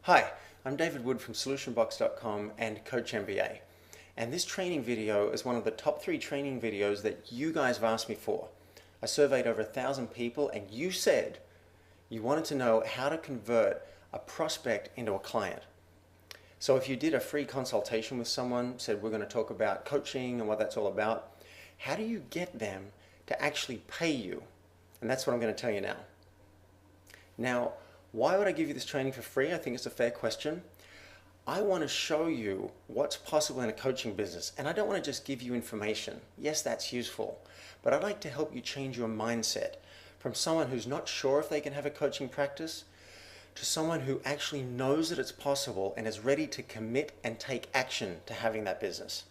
Hi, I'm David Wood from solutionbox.com and Coach MBA. And this training video is one of the top 3 training videos that you guys have asked me for. I surveyed over 1,000 people and you said you wanted to know how to convert a prospect into a client. So if you did a free consultation with someone, said we're going to talk about coaching and what that's all about, how do you get them to actually pay you? And that's what I'm going to tell you now. Now, why would I give you this training for free? I think it's a fair question. I want to show you what's possible in a coaching business, and I don't want to just give you information. Yes, that's useful, but I'd like to help you change your mindset from someone who's not sure if they can have a coaching practice to someone who actually knows that it's possible and is ready to commit and take action to having that business.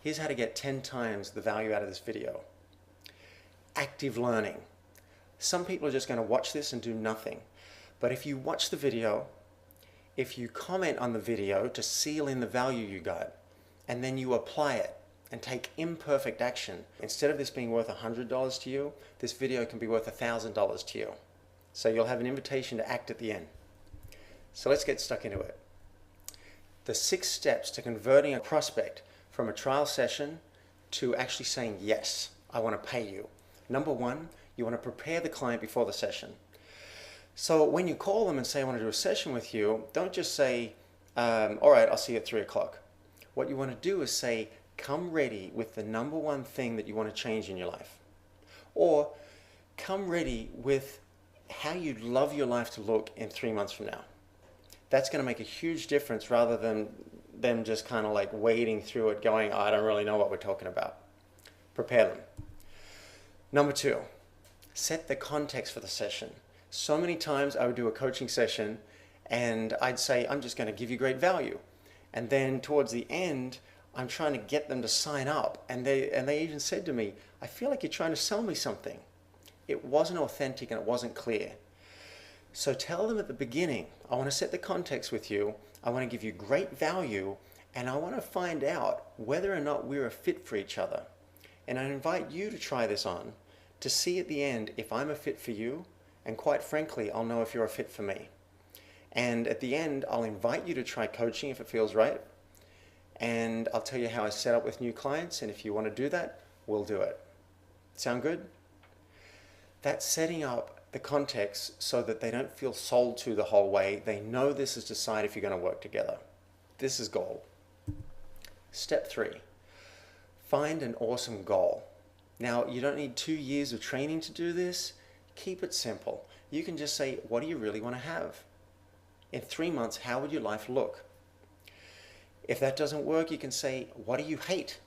Here's how to get 10 times the value out of this video. Active learning. Some people are just going to watch this and do nothing. But if you watch the video, if you comment on the video to seal in the value you got, and then you apply it and take imperfect action, instead of this being worth $100 to you, this video can be worth $1,000 to you. So you'll have an invitation to act at the end. So let's get stuck into it. The 6 steps to converting a prospect from a trial session to actually saying, yes, I want to pay you. Number 1, you want to prepare the client before the session. So when you call them and say, I want to do a session with you, don't just say, all right, I'll see you at 3 o'clock. What you want to do is say, come ready with the number 1 thing that you want to change in your life. Or come ready with how you'd love your life to look in 3 months from now. That's going to make a huge difference rather than them just kind of like wading through it going, oh, I don't really know what we're talking about. Prepare them. Number 2, set the context for the session. So many times I would do a coaching session and I'd say, I'm just going to give you great value. And then towards the end, I'm trying to get them to sign up. And they even said to me, I feel like you're trying to sell me something. It wasn't authentic and it wasn't clear. So tell them at the beginning, I want to set the context with you. I want to give you great value and I want to find out whether or not we're a fit for each other. And I invite you to try this on to see at the end if I'm a fit for you, and quite frankly, I'll know if you're a fit for me. And at the end, I'll invite you to try coaching if it feels right, and I'll tell you how I set up with new clients, and if you want to do that, we'll do it. Sound good? That's setting up the context so that they don't feel sold to the whole way. They know this is to decide if you're going to work together. This is goal. Step 3, find an awesome goal. Now, you don't need 2 years of training to do this. Keep it simple. You can just say, what do you really want to have? In 3 months, how would your life look? If that doesn't work, you can say, what do you hate?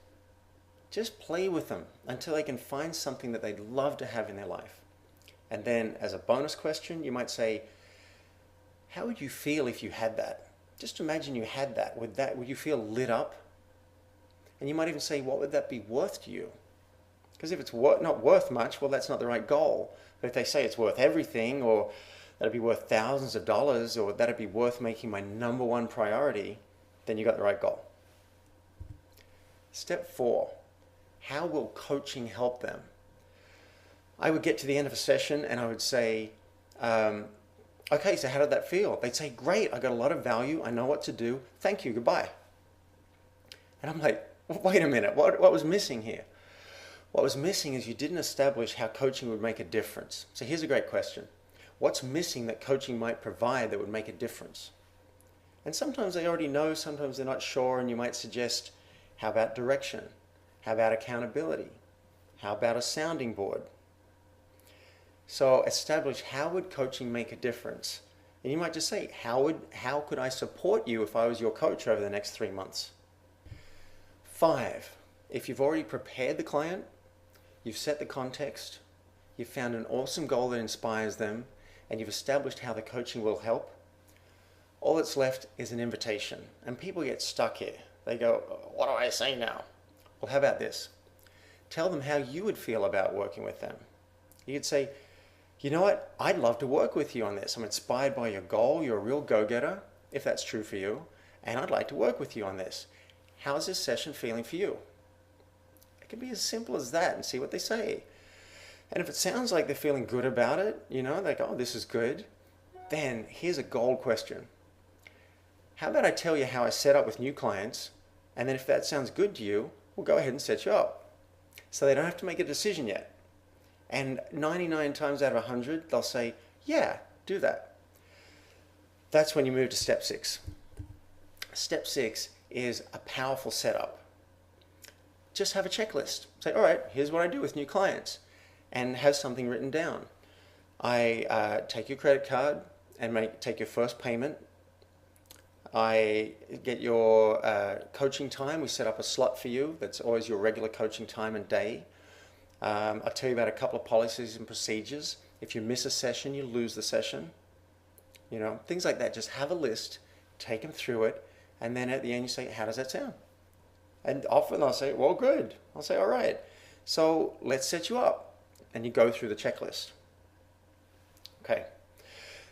Just play with them until they can find something that they'd love to have in their life. And then as a bonus question, you might say, how would you feel if you had that? Just imagine you had that. Would you feel lit up? And you might even say, what would that be worth to you? Because if it's not worth much, well, that's not the right goal. But if they say it's worth everything, or that'd be worth thousands of dollars, or that'd be worth making my number 1 priority, then you got the right goal. Step 4, how will coaching help them? I would get to the end of a session and I would say, okay, so how did that feel? They'd say, great, I got a lot of value, I know what to do, thank you, goodbye. And I'm like, wait a minute, what was missing here? What was missing is you didn't establish how coaching would make a difference. So here's a great question. What's missing that coaching might provide that would make a difference? And sometimes they already know, sometimes they're not sure, and you might suggest, how about direction? How about accountability? How about a sounding board? So establish, how would coaching make a difference? And you might just say, how could I support you if I was your coach over the next 3 months? 5, if you've already prepared the client, you've set the context, you've found an awesome goal that inspires them, and you've established how the coaching will help, all that's left is an invitation. And people get stuck here. They go, what do I say now? Well, how about this? Tell them how you would feel about working with them. You could say, you know what? I'd love to work with you on this. I'm inspired by your goal. You're a real go-getter, if that's true for you, and I'd like to work with you on this. How's this session feeling for you? It can be as simple as that, and see what they say. And if it sounds like they're feeling good about it, like, oh, this is good, then here's a gold question. How about I tell you how I set up with new clients, and then if that sounds good to you, we'll go ahead and set you up. So they don't have to make a decision yet. And 99 times out of 100, they'll say, yeah, do that. That's when you move to step 6. Step 6 is a powerful setup. Just have a checklist. Say, all right, here's what I do with new clients, and have something written down. I take your credit card and take your first payment. I get your coaching time. We set up a slot for you. That's always your regular coaching time and day. I'll tell you about a couple of policies and procedures. If you miss a session, you lose the session. You know, things like that. Just have a list, take them through it, and then at the end you say, how does that sound? And often I'll say, well, good. I'll say, all right, so let's set you up. And you go through the checklist. Okay,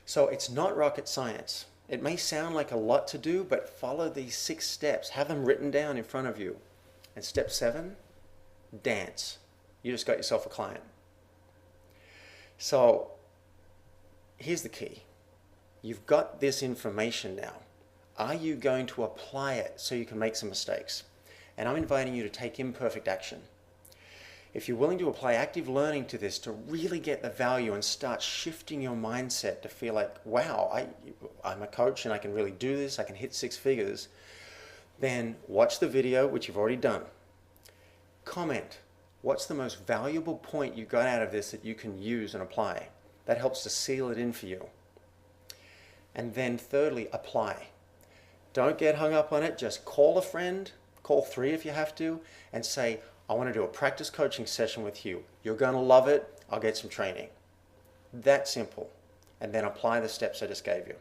so it's not rocket science. It may sound like a lot to do, but follow these 6 steps. Have them written down in front of you. And step 7, dance. You just got yourself a client. So here's the key. You've got this information now. Are you going to apply it so you can make some mistakes? And I'm inviting you to take imperfect action. If you're willing to apply active learning to this to really get the value and start shifting your mindset to feel like, wow, I'm a coach and I can really do this, I can hit 6 figures, then watch the video, which you've already done. Comment, what's the most valuable point you got out of this that you can use and apply? That helps to seal it in for you. And then thirdly, apply. Don't get hung up on it, just call a friend, call 3 if you have to, and say, I want to do a practice coaching session with you. You're going to love it. I'll get some training. That simple. And then apply the steps I just gave you.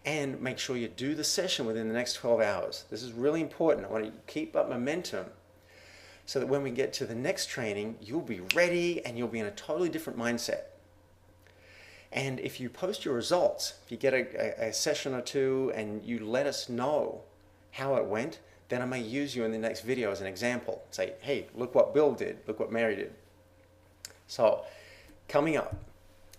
And make sure you do the session within the next 12 hours. This is really important. I want to keep up momentum so that when we get to the next training, you'll be ready and you'll be in a totally different mindset. And if you post your results, if you get a session or 2 and you let us know how it went, then I may use you in the next video as an example. Say, hey, look what Bill did, look what Mary did. So, coming up,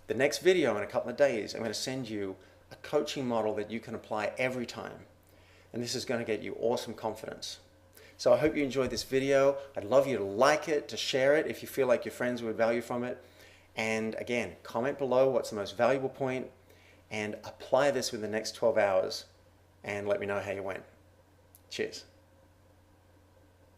the next video in a couple of days, I'm going to send you a coaching model that you can apply every time. And this is going to get you awesome confidence. So I hope you enjoyed this video. I'd love you to like it, to share it if you feel like your friends would value from it. And again, comment below what's the most valuable point and apply this within the next 12 hours and let me know how you went. Cheers.